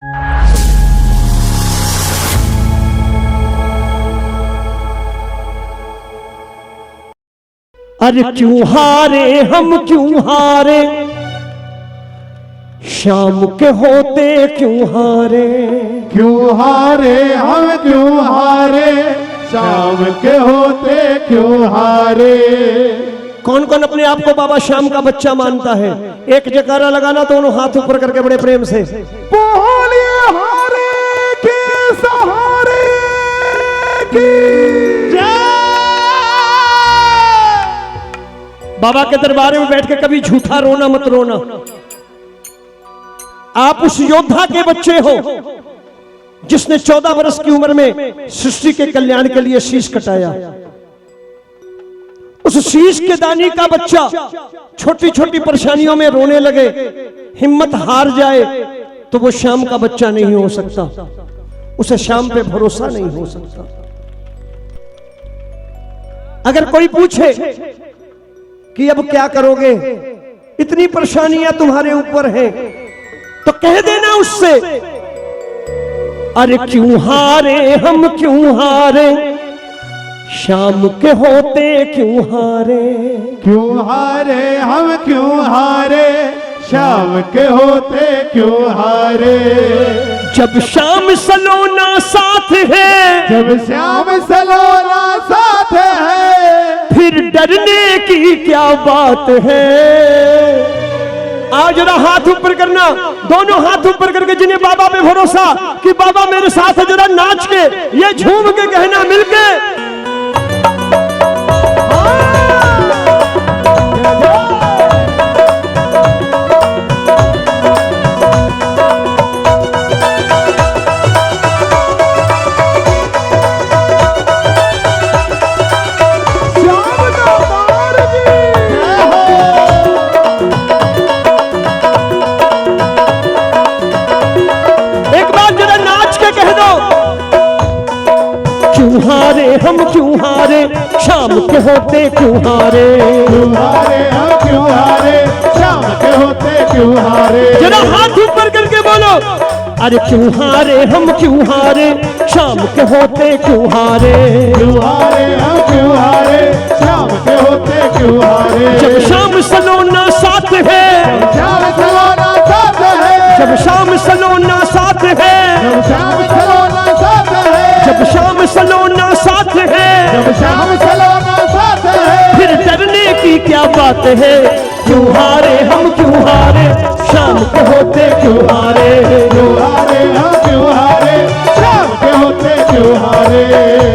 अरे क्यों हारे हम क्यों हारे, शाम के होते क्यों हारे, क्यों हारे हम क्यों हारे, शाम के होते क्यों हारे। कौन कौन अपने आप को बाबा श्याम का बच्चा मानता है? एक जयकारा लगाना, दोनों हाथ ऊपर करके बड़े प्रेम से। बोलिए हारे के सहारे की बाबा के दरबार में बैठ के कभी झूठा रोना मत रोना। आप उस योद्धा के बच्चे हो जिसने 14 वर्ष की उम्र में सृष्टि के कल्याण के लिए शीश कटाया। उस शीश के दानी का बच्चा छोटी छोटी परेशानियों में रोने लगे, हिम्मत हार जाए तो वो श्याम का बच्चा नहीं हो सकता, उसे श्याम पे भरोसा नहीं हो सकता। अगर कोई पूछे कि अब क्या करोगे, इतनी परेशानियां तुम्हारे ऊपर हैं, तो कह देना उससे, अरे क्यों हारे हम क्यों हारे, शाम के होते क्यों हारे, क्यों हारे हम क्यों हारे, शाम के होते क्यों हारे। जब शाम सलोना साथ है, जब श्याम सलोना साथ है, फिर डरने की क्या बात है। आज जरा हाथ ऊपर करना, दोनों हाथ ऊपर करके जिन्हें बाबा पे भरोसा कि बाबा मेरे साथ है, जरा नाच के ये झूम के कहना मिलके, क्यों हारे हम क्यों हारे, शाम के होते क्यों हारे, क्यों हारे हम क्यों हारे, शाम के होते क्यों हारे। जरा हाथ ऊपर करके बोलो, अरे क्यों हारे हम क्यों हारे, शाम के होते क्यों हारे, क्यों हारे हम क्यों हारे, शाम के होते क्यों हारे। जब शाम सलोना साथ है, श्याम सलोना साथ है, जब शाम सलोना साथ है, जब श्याम सलोना साथ है, जब शाम सलोना साथ है, जब श्याम सलोना साथ है, फिर डरने की क्या बात है। क्यों हारे हम क्यों हारे, शाम के होते क्यों हारे, क्यों हारे हम क्यों हारे, शाम के होते क्यों हारे।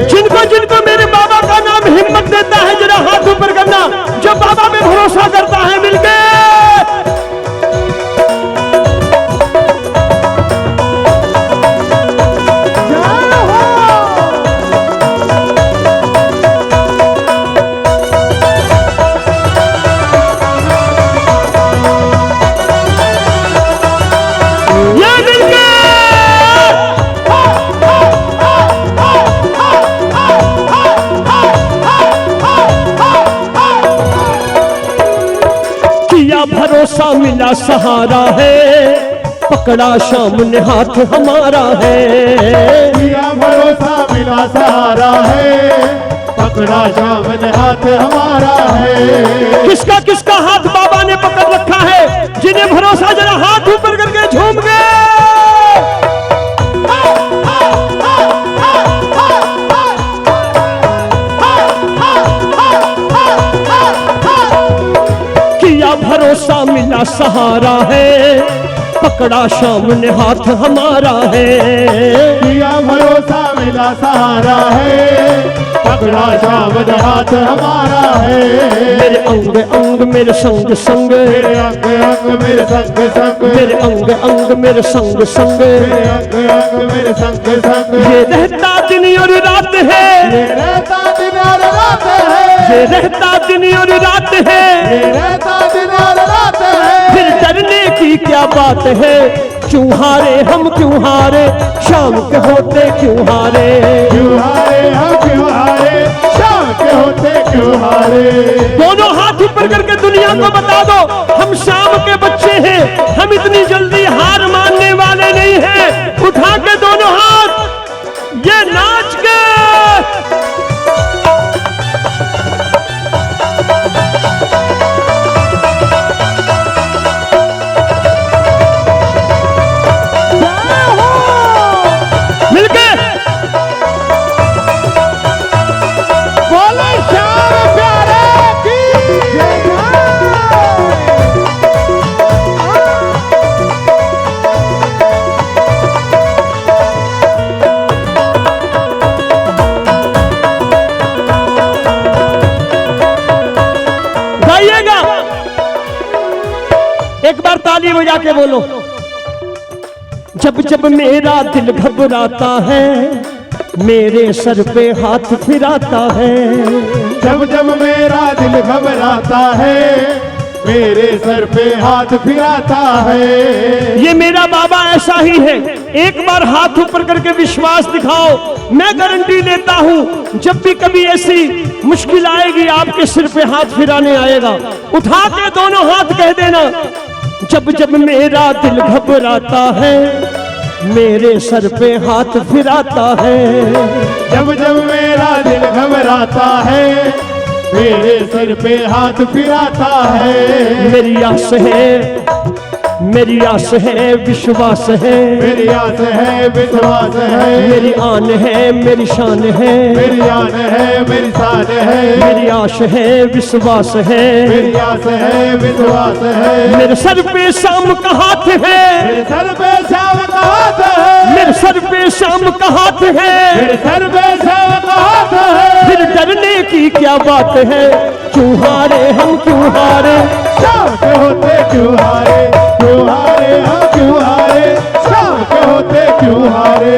जिनको जिनको मेरे बाबा का नाम हिम्मत देता है, जरा हाथ ऊपर करना, जो बाबा में भरोसा करता है मिलके। भरोसा मिला सहारा है, पकड़ा श्याम ने हाथ हमारा है। किया भरोसा मिला सहारा है, पकड़ा श्याम ने हाथ हमारा है। किसका किसका हाथ बाबा ने पकड़ रखा है, जिन्हें भरोसा जरा हाथ ऊपर करके झूम गए। भरोसा मिला सहारा है, पकड़ा श्याम ने हाथ हमारा है। किया भरोसा मिला सहारा है, पकड़ा श्याम ने हाथ हमारा है। मेरे अंग अंग मेरे संग संग, मेरे अंग अंग मेरे संग संग, मेरे अंग अंग मेरे संग संग, मेरे अंग अंग मेरे संग संग। ये रहता दिन और रात है, ये रहता दिन और रात है, ये रहता दिन और रात है, ये रहता दिन और रात है। फिर डरने की क्या बात है। क्यों हारे हम क्यों हारे, शाम के होते क्यों हारे, क्यों हारे हम क्यों हारे, शाम के होते क्यों हारे। दोनों हाथ ऊपर करके दुनिया को बता दो, हम शाम के बच्चे हैं, हम इतनी जल्दी हार मानने वाले नहीं हैं। ताली बजा के बोलो। जब जब मेरा दिल घबराता है, मेरे सर पे हाथ फिराता है। जब जब मेरा दिल घबराता है, मेरे सर पे हाथ फिराता है। ये मेरा बाबा ऐसा ही है। एक बार हाथ ऊपर करके विश्वास दिखाओ, मैं गारंटी देता हूं जब भी कभी ऐसी मुश्किल आएगी आपके सिर पे हाथ फिराने आएगा। उठा के दोनों हाथ कह देना, जब जब मेरा दिल घबराता है, मेरे सर पे हाथ फिराता है। जब जब मेरा दिल घबराता है, मेरे सिर पे हाथ फिराता है। मेरी आस है, मेरी आस है, विश्वास है, मेरी आस है, विश्वास है, मेरी आन है, मेरी शान है, मेरी आन है, मेरी शान है, मेरी आश है, विश्वास है, मेरी आस है, विश्वास है। मेरे सर पे शाम का हाथ है, मेरे सर पे शाम का हाथ है, मेरे सर पे शाम का हाथ है, मेरे सर पे शाम का हाथ है। फिर डरने की क्या बात है, क्यों हारे हम क्यों हारे, शाम के होते क्यों हारे, क्यों हारे हम क्यों हारे, शाम के होते क्यों हारे।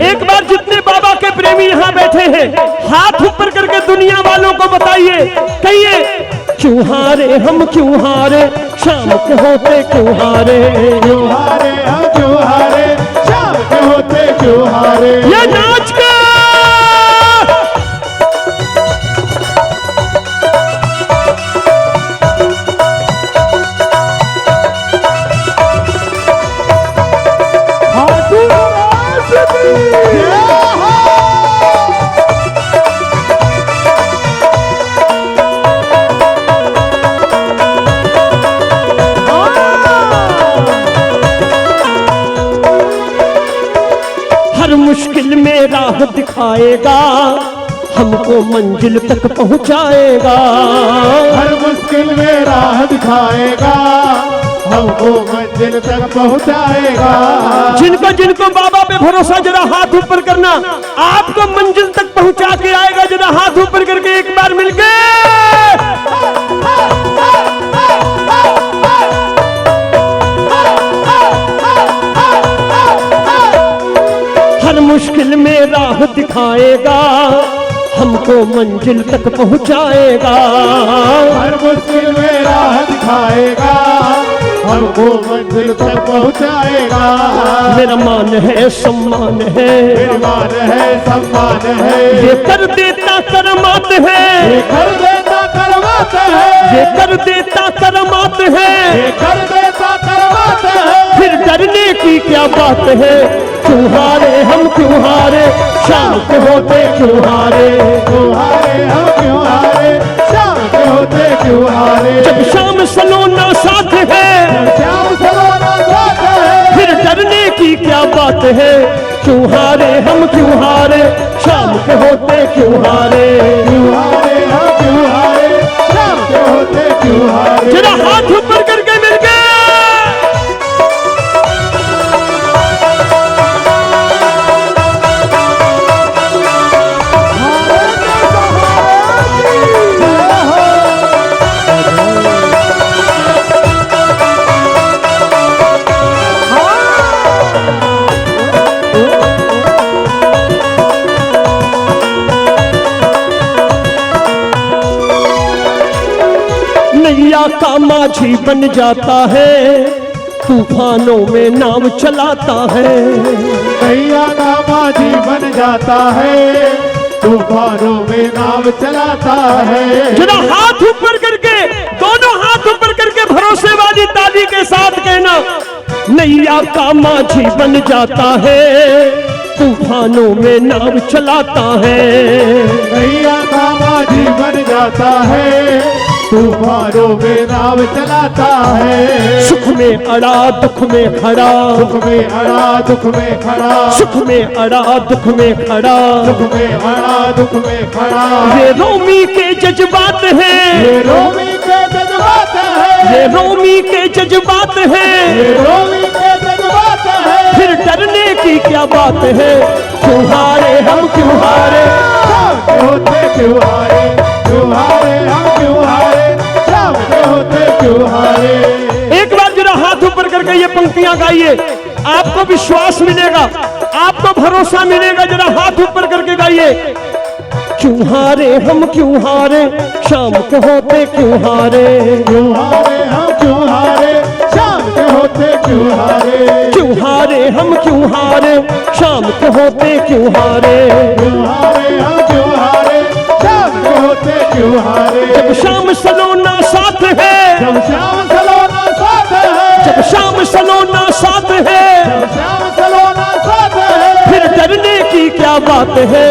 एक बार जितने बाबा के प्रेमी यहाँ बैठे हैं, हाथ ऊपर करके दुनिया वालों को बताइए, कहिए क्यों हारे हम क्यों हारे, शाम के होते क्यों हारे, क्यों हारे हम क्यों हारे, शाम के होते क्यों हारे। ये नाच के हर मुश्किल में राह दिखाएगा, हमको मंजिल तक पहुंचाएगा। हर मुश्किल में राह दिखाएगा, हमको मंजिल तक पहुंचाएगा। जिनको जिनको बाबा पे भरोसा, जरा हाथ ऊपर करना, आपको मंजिल तक पहुंचा के आएगा। जरा हाथ ऊपर करके एक बार मिलके हर मुश्किल में राह दिखाएगा, हमको मंजिल तक पहुंचाएगा। हर मुश्किल में राह दिखाएगा, हमको मंजिल तक पहुंचाएगा। मेरा मान है, सम्मान है, मेरा मान है, सम्मान है, ये कर देता करमात है, ये कर देता करमात है, ये कर देता करमात है, ये कर देता करमात है। फिर डरने की क्या बात है, क्यों हारे हम क्यों हारे, शाम के होते क्यों हारे, क्यों हारे हम क्यों हारे, शाम के होते क्यों हारे। जब शाम सलोना साथ है, श्याम सलोना साथ है, फिर डरने की क्या बात है, क्यों हारे हम क्यों हारे, शाम के होते क्यों हारे। क्यों हारे हम क्यों हारे, शाम के होते क्यों हारे। जरा हाथ ऊपर करके मिल गए। नैया का माझी बन जाता है, तूफानों में नाव चलाता है। नैया का माझी बन जाता है, तूफानों में नाव चलाता है। जरा हाथ ऊपर करके, दोनों हाथ ऊपर करके भरोसे वाली ताली के साथ कहना, नैया का माझी बन जाता है, तूफानों में नाव चलाता है। नैया का माझी बन जाता है, तूफानों में नाव चलाता है। सुख में अड़ा दुख में खड़ा, सुख में अड़ा दुख में खड़ा, सुख में अड़ा दुख में खड़ा, सुख में अड़ा दुख में खड़ा। ये रोमी के जज्बात हैं, ये रोमी के जज्बात है, ये रोमी के जज्बात हैं, ये रोमी के जज्बात है। फिर डरने की क्या बात है, क्यों हारे हम क्यों हारे, शाम के होते क्यों हारे, क्यों हारे हम क्यों हारे, शाम के होते क्यों हारे। एक बार जरा हाथ ऊपर पंक्तियां गाइए, आपको विश्वास मिलेगा, आपको भरोसा मिलेगा। जरा हाथ ऊपर करके गाइए। क्यों हारे हम क्यों हारे, शाम को होते क्यों हारे, क्यों हारे हम क्यों हारे, शाम के होते क्यों हारे, क्यों हारे हम क्यों हारे, शाम को होते क्यों हारे, क्यों हारे हम क्यों हारे, शाम के होते क्यों हारे। जब शाम सलोना साथ है, जब श्याम सलोना साथ है, जब शाम सलोना साथ है, जब श्याम सलोना साथ है, फिर डरने की क्या बात है।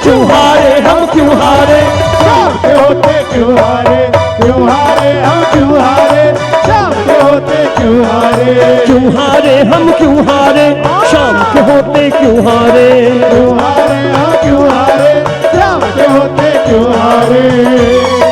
क्यों हारे हम क्यों हारे, शाम के होते क्यों हारे, क्यों हारे हम क्यों हारे, शाम के होते क्यों हारे, क्यों हारे हम क्यों हारे, शाम को होते क्यों हारे। क्यों हारे हम क्यों हारे, शाम के होते क्यों हारे।